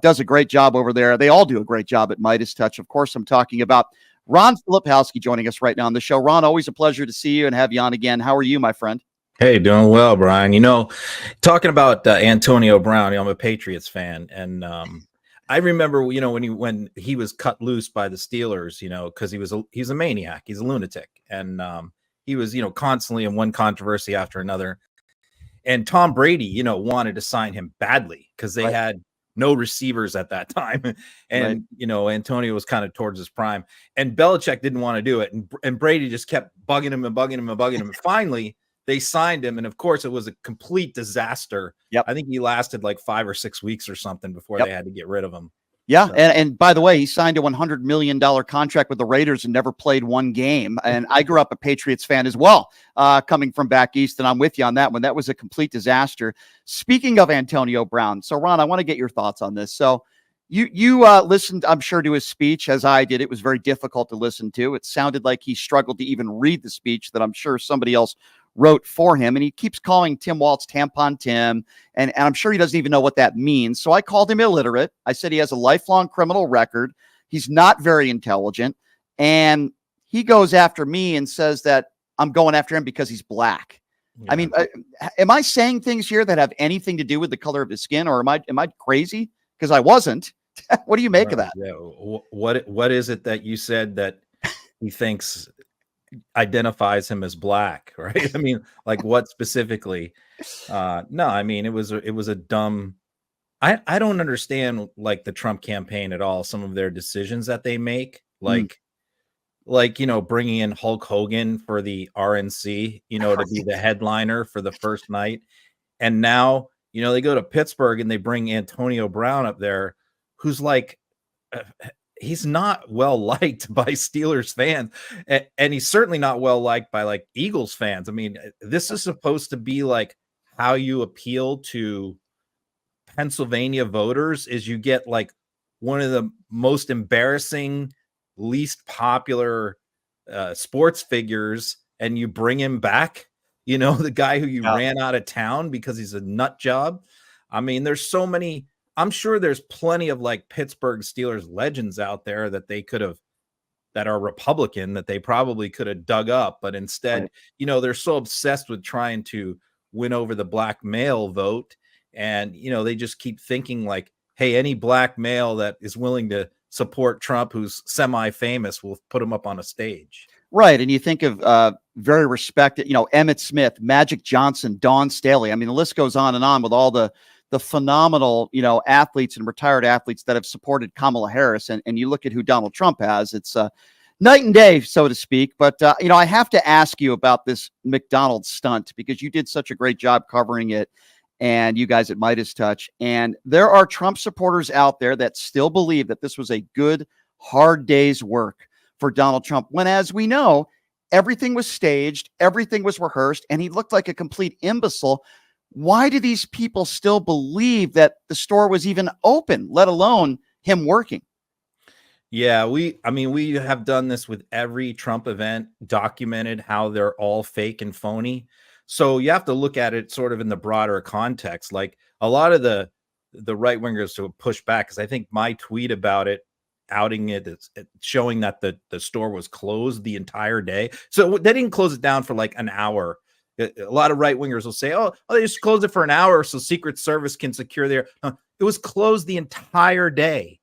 Does a great job over there. They all do a great job at Meidas Touch. Of course, I'm talking about Ron Filipkowski joining us right now on the show. Ron, always a pleasure to see you and have you on again. How are you, my friend? Hey, doing well, Brian. Talking about Antonio Brown, I'm a Patriots fan, and I remember, when he was cut loose by the Steelers, because he's a maniac, he's a lunatic, and he was, constantly in one controversy after another. And Tom Brady, wanted to sign him badly because they had no receivers at that time, and Antonio was kind of towards his prime, and Belichick didn't want to do it, and Brady just kept bugging him and bugging him and bugging him, and finally they signed him, and of course it was a complete disaster. Yep. I think he lasted like 5 or 6 weeks or something before they had to get rid of him. Yeah, so. And by the way, he signed a $100 million contract with the Raiders and never played one game. And I grew up a Patriots fan as well, coming from back east, and I'm with you on that one. That was a complete disaster. Speaking of Antonio Brown, so Ron, I want to get your thoughts on this. So you listened, I'm sure, to his speech, as I did. It was very difficult to listen to. It sounded like he struggled to even read the speech that I'm sure somebody else wrote for him, and he keeps calling Tim Walz Tampon Tim, and I'm sure he doesn't even know what that means. So I called him illiterate. I said he has a lifelong criminal record. He's not very intelligent, and he goes after me and says that I'm going after him because he's black. Yeah. I mean, am I saying things here that have anything to do with the color of his skin, or am I crazy? Because I wasn't. What do you make of that? Yeah. What is it that you said that he thinks identifies him as black, right? I mean, like what specifically? No, I mean, it was a dumb. I don't understand like the Trump campaign at all. Some of their decisions that they make, like bringing in Hulk Hogan for the RNC, to be the headliner for the first night, and now they go to Pittsburgh and they bring Antonio Brown up there, who's like. He's not well liked by Steelers fans, and he's certainly not well liked by like Eagles fans. I mean, this is supposed to be like how you appeal to Pennsylvania voters is you get like one of the most embarrassing, least popular sports figures, and you bring him back, the guy who you ran out of town because he's a nut job. I mean, there's so many. I'm sure there's plenty of like Pittsburgh Steelers legends out there that they could have, that are Republican, that they probably could have dug up, but instead, they're so obsessed with trying to win over the black male vote. And, they just keep thinking like, hey, any black male that is willing to support Trump, who's semi-famous, will put him up on a stage. Right. And you think of very respected, Emmitt Smith, Magic Johnson, Dawn Staley. I mean, the list goes on and on with all the phenomenal, athletes and retired athletes that have supported Kamala Harris. And you look at who Donald Trump has, it's night and day, so to speak. But, I have to ask you about this McDonald's stunt because you did such a great job covering it, and you guys at Meidas Touch. And there are Trump supporters out there that still believe that this was a good, hard day's work for Donald Trump, when, as we know, everything was staged, everything was rehearsed, and he looked like a complete imbecile. Why do these people still believe that the store was even open, let alone him working? Yeah, we have done this with every Trump event, documented how they're all fake and phony. So you have to look at it sort of in the broader context. Like a lot of the right wingers to push back, because I think my tweet about it, outing it, showing that the store was closed the entire day. So they didn't close it down for like an hour. A lot of right wingers will say, oh, they just closed it for an hour so Secret Service can secure their. It was closed the entire day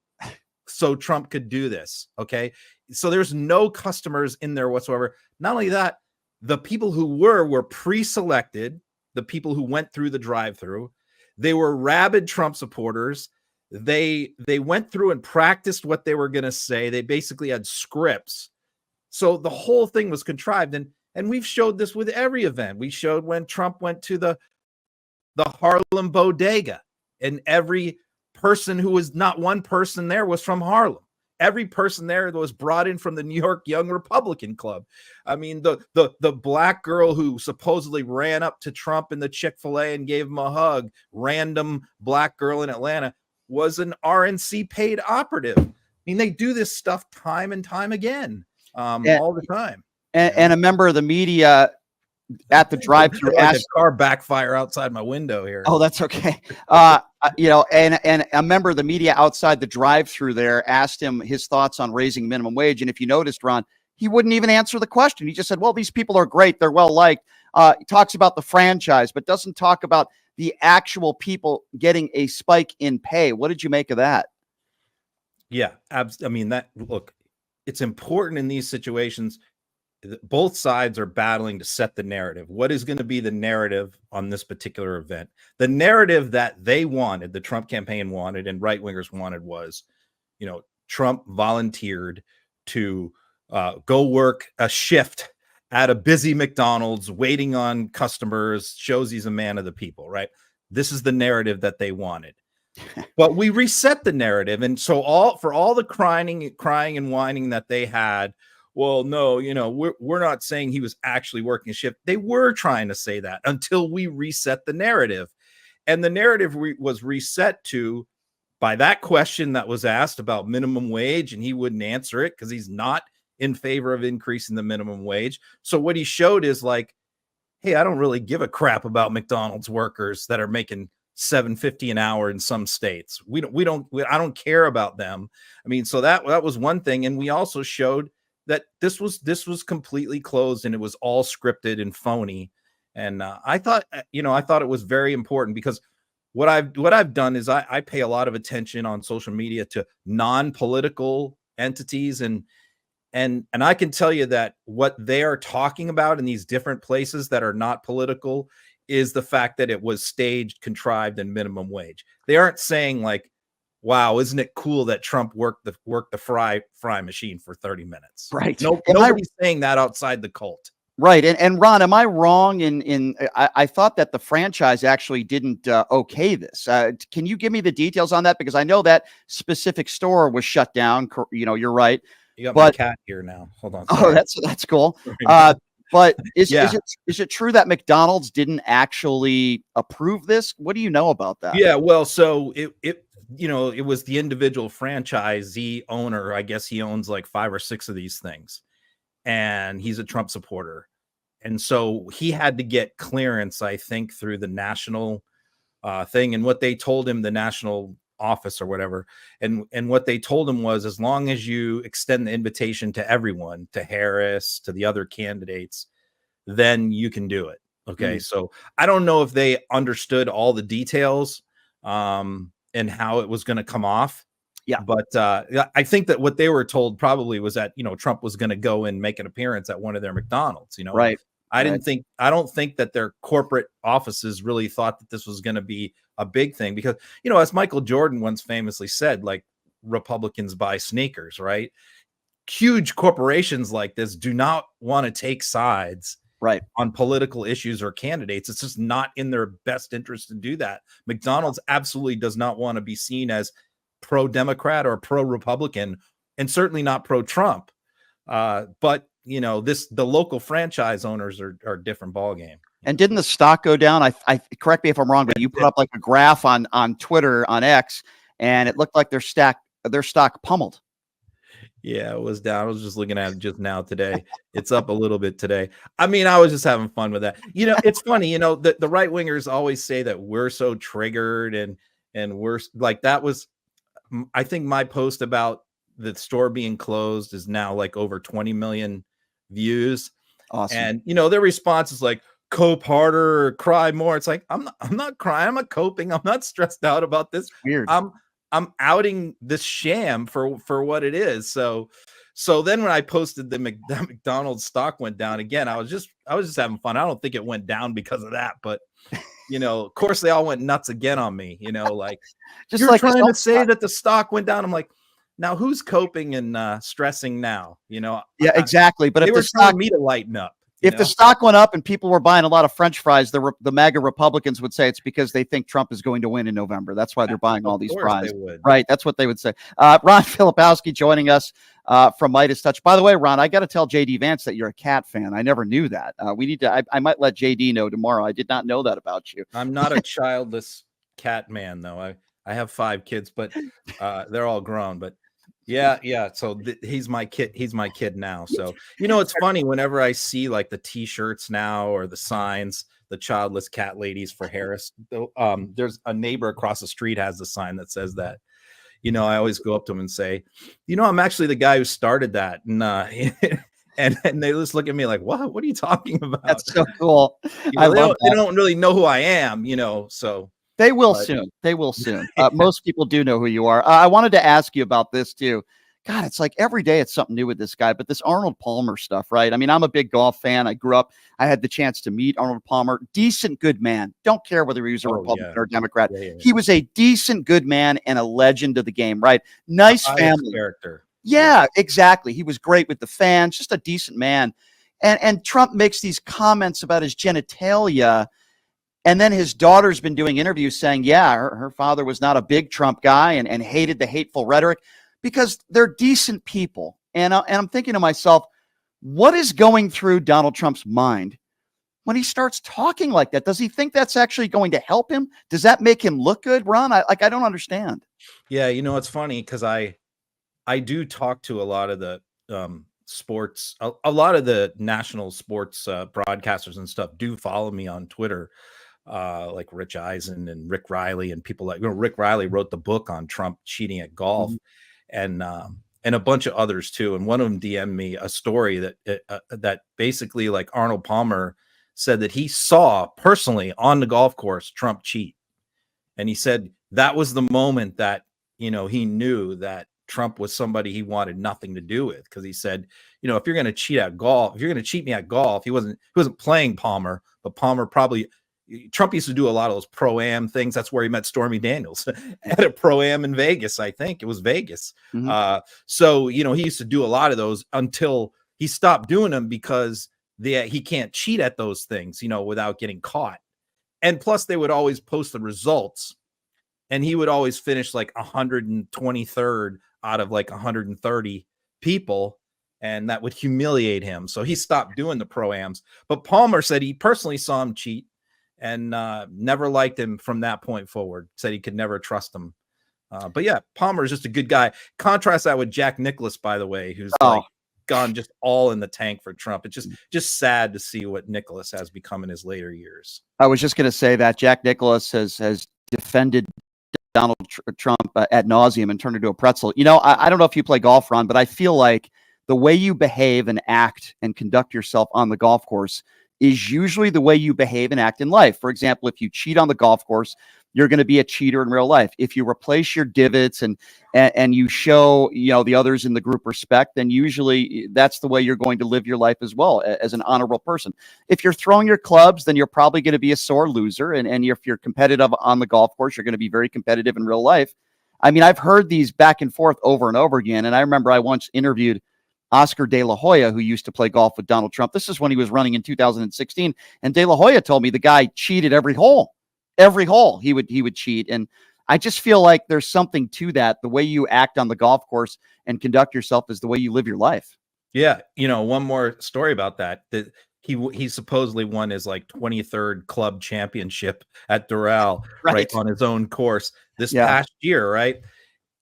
so Trump could do this. Okay. So there's no customers in there whatsoever. Not only that, the people who were pre-selected, the people who went through the drive-through, they were rabid Trump supporters. They went through and practiced what they were going to say. They basically had scripts. So the whole thing was contrived. And we've showed this with every event. We showed when Trump went to the Harlem bodega, and every person who was not one person there was from Harlem. Every person there was brought in from the New York Young Republican Club. I mean, the black girl who supposedly ran up to Trump in the Chick-fil-A and gave him a hug, random black girl in Atlanta, was an RNC paid operative. I mean, they do this stuff time and time again, all the time. And a member of the media at the drive-through like asked, a car backfire outside my window here. oh, that's okay. And a member of the media outside the drive-through there asked him his thoughts on raising minimum wage. And if you noticed, Ron, he wouldn't even answer the question. He just said, well, these people are great. They're well liked. He talks about the franchise, but doesn't talk about the actual people getting a spike in pay. What did you make of that? Yeah. I mean, look, it's important in these situations. Both sides are battling to set the narrative. What is going to be the narrative on this particular event? The narrative that they wanted, the Trump campaign wanted, and right wingers wanted was, Trump volunteered to go work a shift at a busy McDonald's, waiting on customers, shows he's a man of the people, right? This is the narrative that they wanted. But we reset the narrative. And so for all the crying and whining that they had, well, no, we're not saying he was actually working a shift. They were trying to say that until we reset the narrative. And the narrative was reset by that question that was asked about minimum wage, and he wouldn't answer it because he's not in favor of increasing the minimum wage. So what he showed is like, hey, I don't really give a crap about McDonald's workers that are making $7.50 an hour in some states. I don't care about them. I mean, so that was one thing. And we also showed that this was completely closed and it was all scripted and phony. And I thought it was very important because what I've done is I pay a lot of attention on social media to non-political entities, and I can tell you that what they are talking about in these different places that are not political is the fact that it was staged, contrived, and minimum wage. They aren't saying like, wow, isn't it cool that Trump worked the fry machine for 30 minutes? Right. Nobody's saying that outside the cult. Right. And Ron, am I wrong I thought that the franchise actually didn't okay this. Can you give me the details on that? Because I know that specific store was shut down. You're right. You got my cat here now. Hold on. Sorry. Oh, that's cool. But is it true that McDonald's didn't actually approve this? What do you know about that? Yeah, well, so it was the individual franchisee owner. I guess he owns like 5 or 6 of these things, and he's a Trump supporter. And so he had to get clearance, I think, through the national thing. And what they told him, the national office or whatever, and what they told him was, as long as you extend the invitation to everyone, to Harris, to the other candidates, then you can do it. Okay. So I don't know if they understood all the details and how it was going to come off. Yeah. But I think that what they were told probably was that, Trump was going to go and make an appearance at one of their McDonald's, Right. I don't think that their corporate offices really thought that this was going to be a big thing because, as Michael Jordan once famously said, like, Republicans buy sneakers, right? Huge corporations like this do not want to take sides right on political issues or candidates. It's just not in their best interest to do that. McDonald's absolutely does not want to be seen as pro-Democrat or pro-Republican, and certainly not pro-Trump. But the local franchise owners are a different ballgame. And didn't the stock go down? I correct me if I'm wrong, but you put up like a graph on Twitter, on X, and it looked like their stock pummeled. Yeah, it was down. I was just looking at it just now today. It's up a little bit today. I mean, I was just having fun with that. It's funny, the right wingers always say that we're so triggered and we're like, that was, I think my post about the store being closed is now like over 20 million views. Awesome. And their response is like, cope harder or cry more. It's like, I'm not crying. I'm not coping. I'm not stressed out about this. Weird. I'm outing this sham for what it is. So then when I posted the McDonald's stock went down again, I was just having fun. I don't think it went down because of that, but of course they all went nuts again on me, like, just you're like trying to say that the stock went down. I'm like, now who's coping and stressing now? Yeah, exactly. But they if were the stock, telling me to lighten up. If the stock went up and people were buying a lot of French fries, the MAGA Republicans would say it's because they think Trump is going to win in November. That's why they're buying all these fries. Right. That's what they would say. Ron Filipkowski joining us from Meidas Touch. By the way, Ron, I got to tell JD Vance that you're a cat fan. I never knew that. We need to, I might let JD know tomorrow. I did not know that about you. I'm not a childless cat man, though. I have 5 kids, but they're all grown. But Yeah. So he's my kid. He's my kid now. So, it's funny whenever I see like the t-shirts now or the signs, the childless cat ladies for Harris. There's a neighbor across the street has a sign that says that. I always go up to him and say, I'm actually the guy who started that. And, and they just look at me like, what are you talking about? That's so cool. I love that. They don't really know who I am, so. They will soon. They will soon. Most people do know who you are. I wanted to ask you about this too. God, it's like every day it's something new with this guy, but this Arnold Palmer stuff, right? I mean, I'm a big golf fan. I grew up, I had the chance to meet Arnold Palmer. Decent, good man. Don't care whether he was a Republican or Democrat. Yeah. He was a decent, good man and a legend of the game, right? Nice family. Character. Yeah, exactly. He was great with the fans, just a decent man. And Trump makes these comments about his genitalia. And then his daughter's been doing interviews saying, yeah, her father was not a big Trump guy and hated the hateful rhetoric because they're decent people. And I'm thinking to myself, what is going through Donald Trump's mind when he starts talking like that? Does he think that's actually going to help him? Does that make him look good, Ron? I don't understand. Yeah, it's funny because I do talk to a lot of the sports, a lot of the national sports broadcasters and stuff do follow me on Twitter. Like Rich Eisen and Rick Riley and people like Rick Riley wrote the book on Trump cheating at golf, and a bunch of others too. And one of them DM'd me a story that basically like Arnold Palmer said that he saw personally on the golf course Trump cheat, and he said that was the moment that he knew that Trump was somebody he wanted nothing to do with, because he said, if you're going to cheat at golf, if you're going to cheat me at golf, he wasn't playing Palmer, but Palmer probably. Trump used to do a lot of those pro-am things. That's where he met Stormy Daniels at a pro-am in Vegas. I think it was Vegas. So, he used to do a lot of those until he stopped doing them because he can't cheat at those things, without getting caught. And plus they would always post the results and he would always finish like 123rd out of like 130 people. And that would humiliate him. So he stopped doing the pro-ams. But Palmer said he personally saw him cheat and never liked him from that point forward. Said he could never trust him. But yeah, Palmer is just a good guy. Contrast that with Jack Nicklaus, by the way, who's like gone just all in the tank for Trump. It's just sad to see what Nicklaus has become in his later years. I was just going to say that Jack Nicklaus has defended Donald Trump ad nauseum and turned into a pretzel. I don't know if you play golf, Ron, but I feel like the way you behave and act and conduct yourself on the golf course is usually the way you behave and act in life. For example, if you cheat on the golf course, you're going to be a cheater in real life. If you replace your divots and you show, the others in the group respect, then usually that's the way you're going to live your life as well as an honorable person. If you're throwing your clubs, then you're probably going to be a sore loser. And if you're competitive on the golf course, you're going to be very competitive in real life. I mean, I've heard these back and forth over and over again. And I remember I once interviewed Oscar De La Hoya, who used to play golf with Donald Trump. This is when he was running in 2016. And De La Hoya told me the guy cheated every hole. Every hole he would cheat. And I just feel like there's something to that. The way you act on the golf course and conduct yourself is the way you live your life. Yeah. One more story about that he supposedly won his like 23rd club championship at Doral, right on his own course this past year. Right.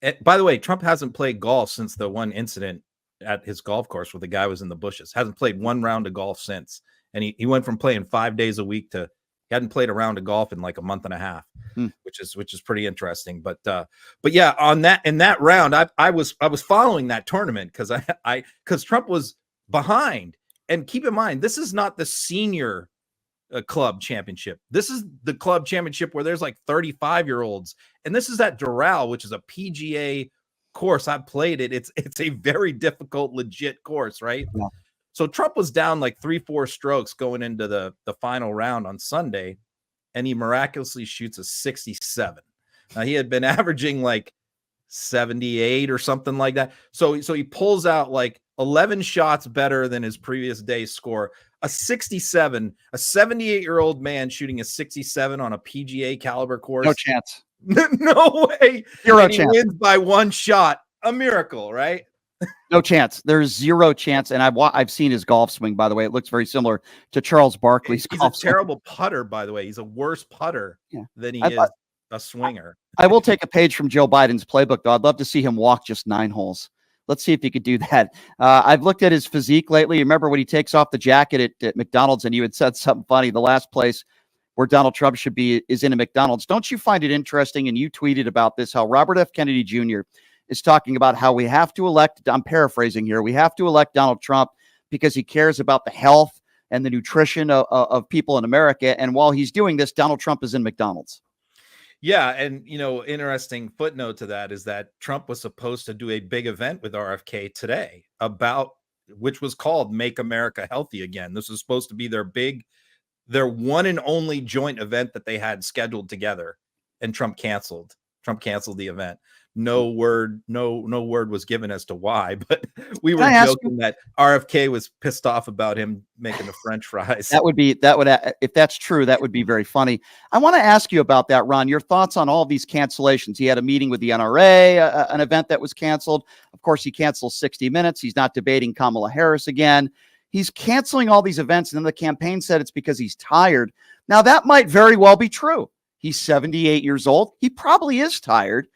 And by the way, Trump hasn't played golf since the one incident at his golf course where the guy was in the bushes. Hasn't played one round of golf since. And he went from playing 5 days a week to he hadn't played a round of golf in like a month and a half, which is pretty interesting. But yeah, in that round, I was following that tournament because Trump was behind. And keep in mind, this is not the senior club championship. This is the club championship where there's like 35-year-olds, and this is at Doral, which is a PGA course. I've played it. It's a very difficult, legit course, right? Yeah. So Trump was down like 3-4 strokes going into the final round on Sunday, and he miraculously shoots a 67. Now he had been averaging like 78 or something like that. So he pulls out like 11 shots better than his previous day's score. A 67, a 78-year-old man shooting a 67 on a PGA caliber course. No chance. No way. Zero chance. He wins by one shot. A miracle, right? No chance. There's zero chance. And I've seen his golf swing, by the way. It looks very similar to Charles Barkley's golf swing. He's a terrible putter, by the way. He's a worse putter than he is a swinger. I will take a page from Joe Biden's playbook, though. I'd love to see him walk just 9 holes. Let's see if he could do that. I've looked at his physique lately. Remember when he takes off the jacket at McDonald's, and you had said something funny. The last place where Donald Trump should be is in a McDonald's. Don't you find it interesting? And you tweeted about this, how Robert F. Kennedy Jr. is talking about how we have to elect, I'm paraphrasing here, we have to elect Donald Trump because he cares about the health and the nutrition of people in America. And while he's doing this, Donald Trump is in McDonald's. Yeah. And, interesting footnote to that is that Trump was supposed to do a big event with RFK today which was called Make America Healthy Again. This was supposed to be their one and only joint event that they had scheduled together. And Trump canceled the event. No word was given as to why, but we were joking that RFK was pissed off about him making the French fries. If that's true, that would be very funny. I want to ask you about that, Ron, your thoughts on all of these cancellations. He had a meeting with the NRA, an event that was canceled. Of course, he canceled 60 Minutes. He's not debating Kamala Harris again. He's canceling all these events. And then the campaign said it's because he's tired. Now that might very well be true. He's 78 years old. He probably is tired.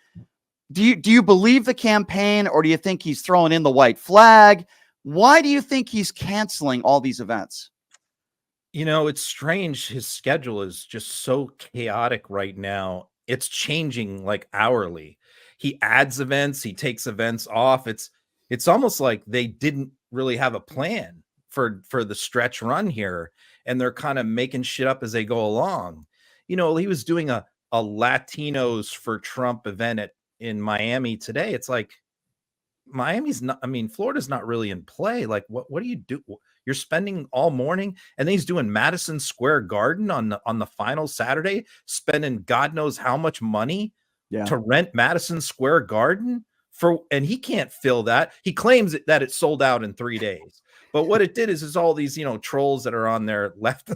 Do you believe the campaign, or do you think he's throwing in the white flag? Why do you think he's canceling all these events? It's strange. His schedule is just so chaotic right now. It's changing like hourly. He adds events, he takes events off. It's almost like they didn't really have a plan for the stretch run here, and they're kind of making shit up as they go along. He was doing a Latinos for Trump event in Miami today. It's like Florida's not really in play. Like, what do you do? You're spending all morning, and then he's doing Madison Square Garden on the final Saturday, spending God knows how much money to rent Madison Square Garden and he can't fill that. He claims that it sold out in 3 days. But what it did is all these, trolls that are on the left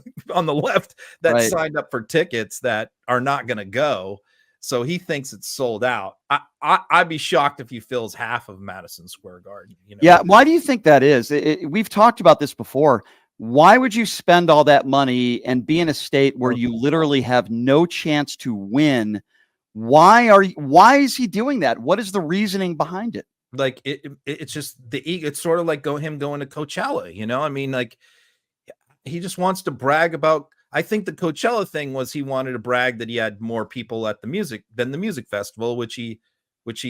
that signed up for tickets that are not going to go. So he thinks it's sold out. I'd be shocked if he fills half of Madison Square Garden. Yeah. Why do you think that is? We've talked about this before. Why would you spend all that money and be in a state where you literally have no chance to win? Why is he doing that? What is the reasoning behind it? Like it's just the ego. It's sort of like him going to Coachella. Like he just wants to brag about. I think the Coachella thing was he wanted to brag that he had more people at the music festival, which he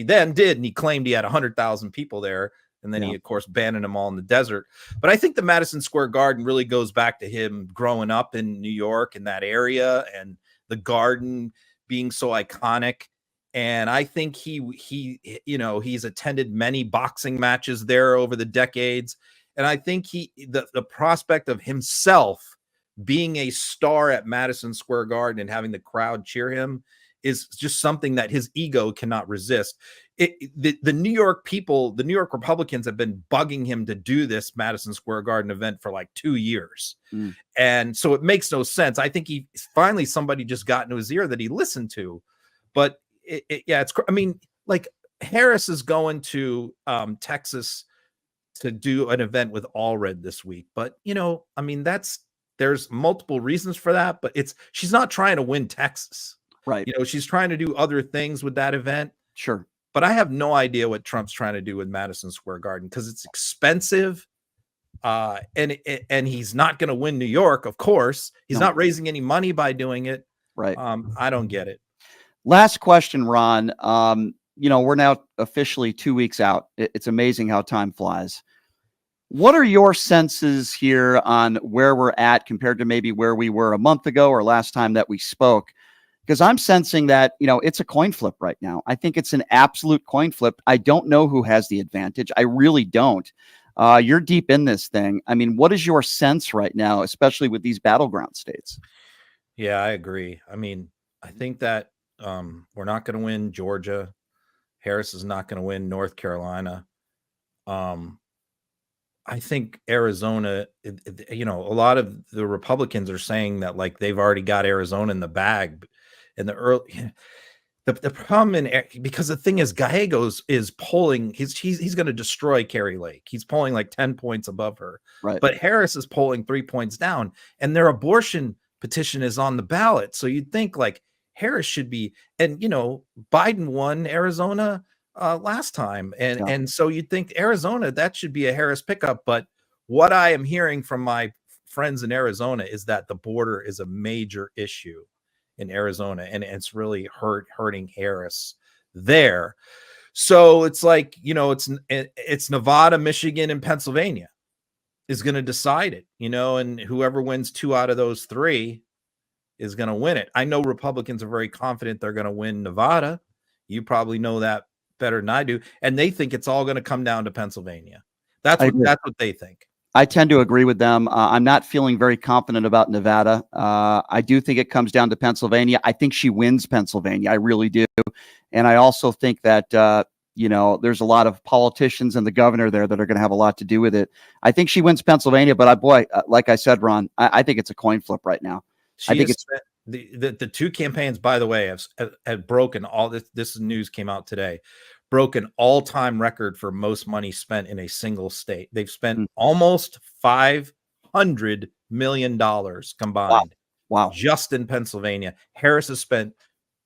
then did, and he claimed he had 100,000 people there, and then he of course abandoned them all in the desert. But I think the Madison Square Garden really goes back to him growing up in New York in that area, and the Garden being so iconic. And I think he's attended many boxing matches there over the decades. And I think the prospect of himself being a star at Madison Square Garden and having the crowd cheer him is just something that his ego cannot resist. The New York people, the New York Republicans have been bugging him to do this Madison Square Garden event for like 2 years. And so it makes no sense. I think finally somebody just got into his ear that he listened to. But like Harris is going to Texas to do an event with Allred this week. But, there's multiple reasons for that, but she's not trying to win Texas. Right. She's trying to do other things with that event. Sure. But I have no idea what Trump's trying to do with Madison Square Garden because it's expensive. And he's not going to win New York, of course. He's not raising any money by doing it. Right. I don't get it. Last question, Ron. We're now officially 2 weeks out. It's amazing how time flies. What are your senses here on where we're at compared to maybe where we were a month ago or last time that we spoke? Because I'm sensing that, it's a coin flip right now. I think it's an absolute coin flip. I don't know who has the advantage. I really don't. You're deep in this thing. I mean, what is your sense right now, especially with these battleground states? Yeah, I agree. I think that we're not going to win Georgia. Harris is not going to win North Carolina. I think Arizona, a lot of the Republicans are saying that like they've already got Arizona in the bag in the early. The problem because the thing is Gallegos is polling. He's going to destroy Carrie Lake. He's polling like 10 points above her. Right. But Harris is polling 3 points down, and their abortion petition is on the ballot. So you'd think like Harris should be, and Biden won Arizona last time, and Yeah. so you'd think Arizona, that should be a Harris pickup. But what I am hearing from my friends in Arizona is that the border is a major issue in Arizona, and it's really hurting Harris there. So it's like, it's Nevada, Michigan, and Pennsylvania is going to decide it, and whoever wins 2 out of those 3 is going to win it. I know Republicans are very confident they're going to win Nevada. You probably know that better than I do. And they think it's all going to come down to Pennsylvania. That's what they think. I tend to agree with them. I'm not feeling very confident about Nevada. I do think it comes down to Pennsylvania. I think she wins Pennsylvania. I really do. And I also think that, there's a lot of politicians and the governor there that are going to have a lot to do with it. I think she wins Pennsylvania, but like I said, Ron, I think it's a coin flip right now. I think it's the 2 campaigns, by the way, have broken all this. This news came out today. Broken all-time record for most money spent in a single state. They've spent almost $500 million combined. Wow. Just in Pennsylvania. Harris has spent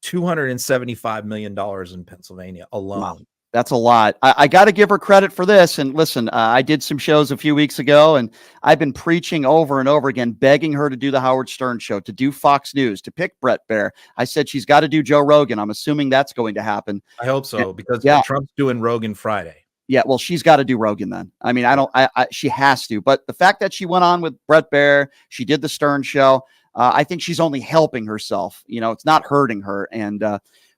$275 million in Pennsylvania alone. Wow. That's a lot. I got to give her credit for this. And listen, I did some shows a few weeks ago, and I've been preaching over and over again, begging her to do the Howard Stern show, to do Fox News, to pick Bret Baier. I said she's got to do Joe Rogan. I'm assuming that's going to happen. I hope so, because Trump's doing Rogan Friday. Yeah, well, she's got to do Rogan then. I mean, she has to. But the fact that she went on with Bret Baier, she did the Stern show, I think she's only helping herself. It's not hurting her. And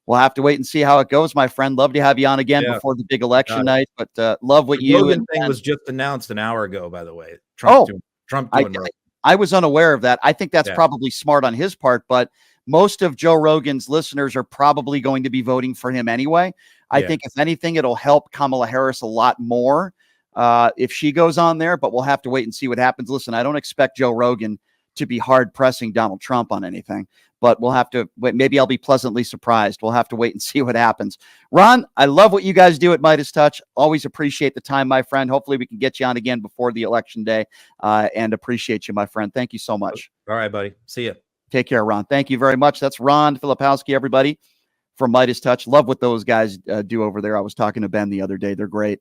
we'll have to wait and see how it goes, my friend. Love to have you on again before the big election night. But love what the Rogan thing was just announced an hour ago, by the way. Trump doing Rogan. I was unaware of that. I think that's probably smart on his part, but most of Joe Rogan's listeners are probably going to be voting for him anyway. I think if anything, it'll help Kamala Harris a lot more if she goes on there, but we'll have to wait and see what happens. Listen, I don't expect Joe Rogan to be hard pressing Donald Trump on anything, but we'll have to wait. Maybe I'll be pleasantly surprised. We'll have to wait and see what happens. Ron, I love what you guys do at Meidas Touch. Always appreciate the time, my friend. Hopefully we can get you on again before the election day, and appreciate you, my friend. Thank you so much. All right, buddy. See you. Take care, Ron. Thank you very much. That's Ron Filipkowski, everybody, from Meidas Touch. Love what those guys do over there. I was talking to Ben the other day. They're great.